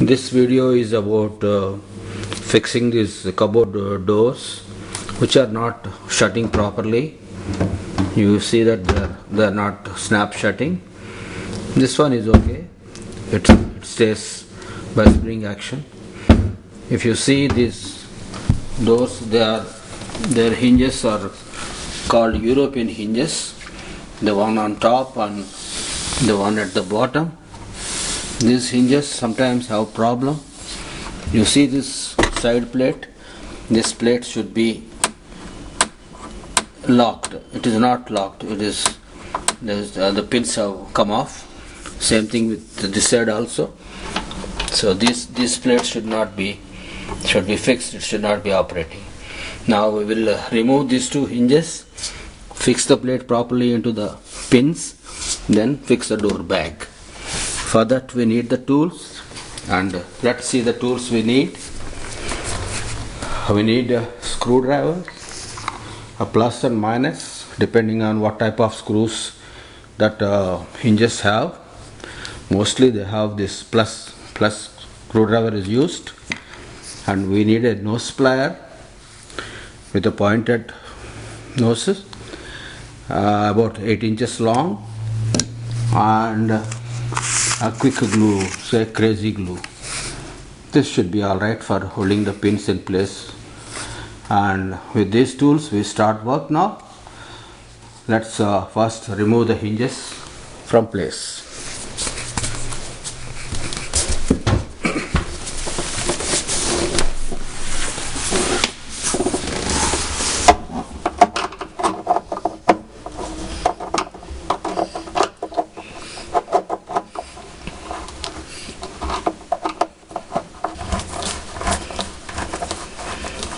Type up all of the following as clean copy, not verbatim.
This video is about fixing these cupboard doors which are not shutting properly. You see that they're not snap shutting. This one is okay. It stays by spring action. If you see these doors, their hinges are called European hinges. The one on top and the one at the bottom. These hinges sometimes have problem. You see this side plate. This plate should be locked. It is not locked. It is the pins have come off. Same thing with this side also. So this plate should be fixed. It should not be operating. Now we will remove these two hinges, fix the plate properly into the pins, then fix the door back. For that we need the tools, and let's see the tools we need. We need a screwdriver, a plus and minus depending on what type of screws that hinges have. Mostly they have this plus screwdriver is used, and we need a nose plier with a pointed noses, about 8 inches long, and a quick glue, say crazy glue. This should be alright for holding the pins in place. And with these tools we start work now. Let's first remove the hinges from place.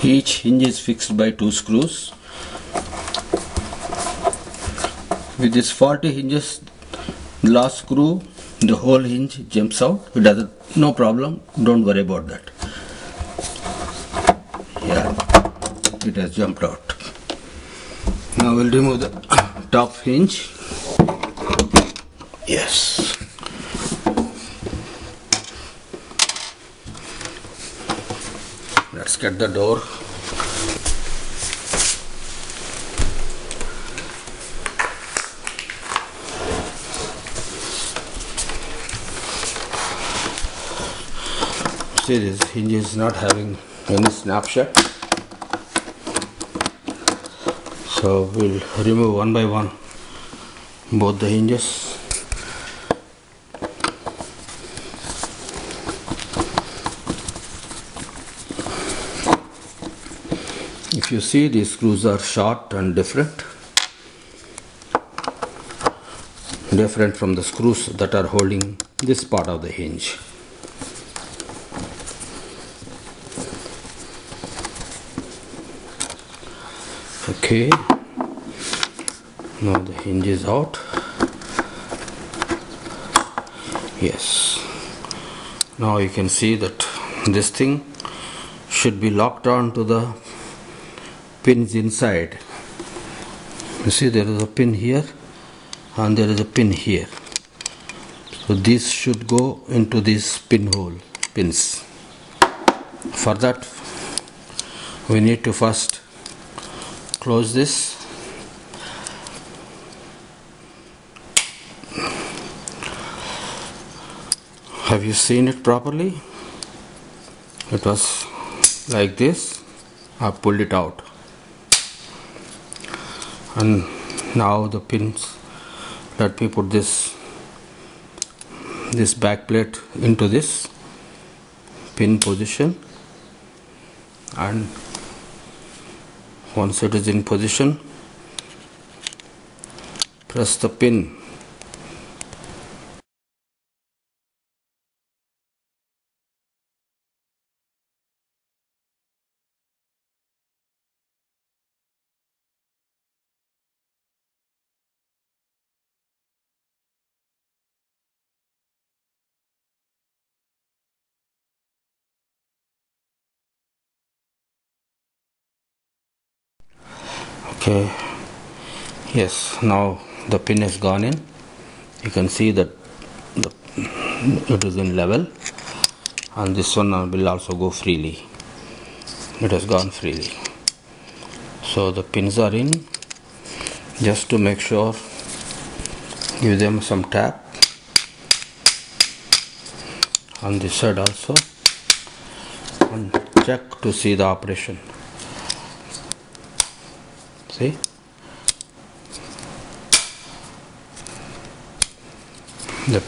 Each hinge is fixed by 2 screws. With this 40 hinges, the last screw, the whole hinge jumps out. It doesn't, no problem, don't worry about that. Yeah, it has jumped out. Now we'll remove the top hinge. Yes. Let's get the door. See, this hinge is not having any snapshot. So we'll remove one by one both the hinges. If you see, these screws are short and different from the screws that are holding this part of the hinge. Okay, now the hinge is out. Yes, now you can see that this thing should be locked on to the pins inside. You see, there is a pin here and there is a pin here. So these should go into these pins. For that we need to first close this. Have you seen it properly? It was like this. I pulled it out. And now the pins, let me put this back plate into this pin position, and once it is in position, press the pin. Okay, yes, now the pin has gone in. You can see that it is in level, and this one will also go freely. It has gone freely. So the pins are in. Just to make sure, give them some tap on this side also, and check to see the operation. See, the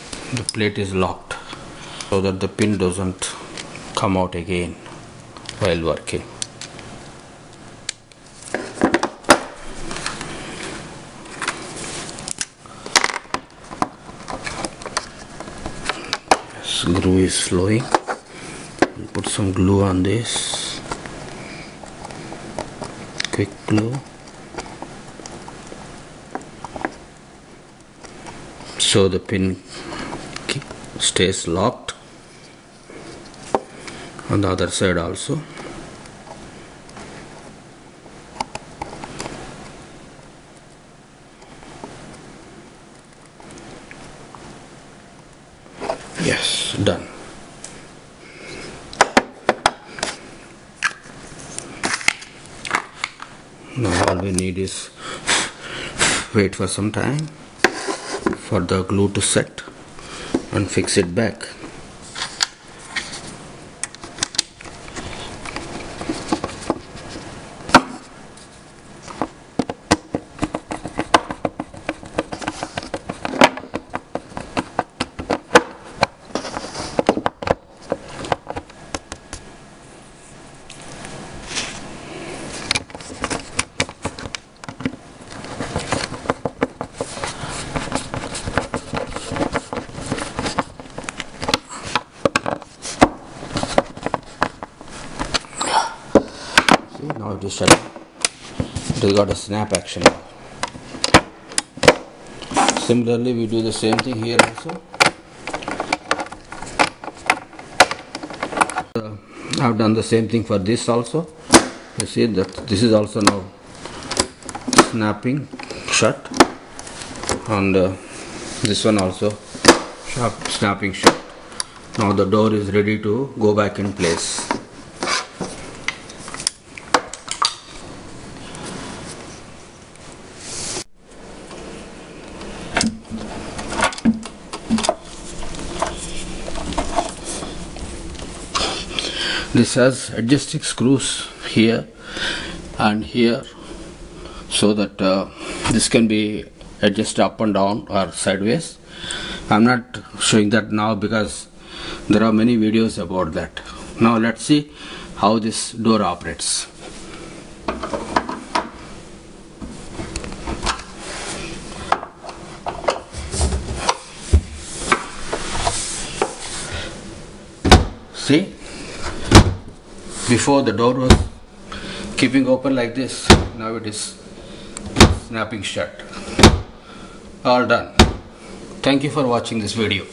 plate is locked so that the pin doesn't come out again while working. Glue is flowing. Put some glue on this. Quick glue. So the pin stays locked. On the other side also. Yes, done. Now all we need is wait for some time for the glue to set and fix it back. Now it is shut. It has got a snap action. Similarly, we do the same thing here also. I have done the same thing for this also. You see that this is also now snapping shut, and this one also snapping shut. Now the door is ready to go back in place. This has adjusting screws here and here, so that this can be adjusted up and down or sideways. I'm not showing that now because there are many videos about that. Now let's see how this door operates. See? Before the door was keeping open like this, now it is snapping shut. All done. Thank you for watching this video.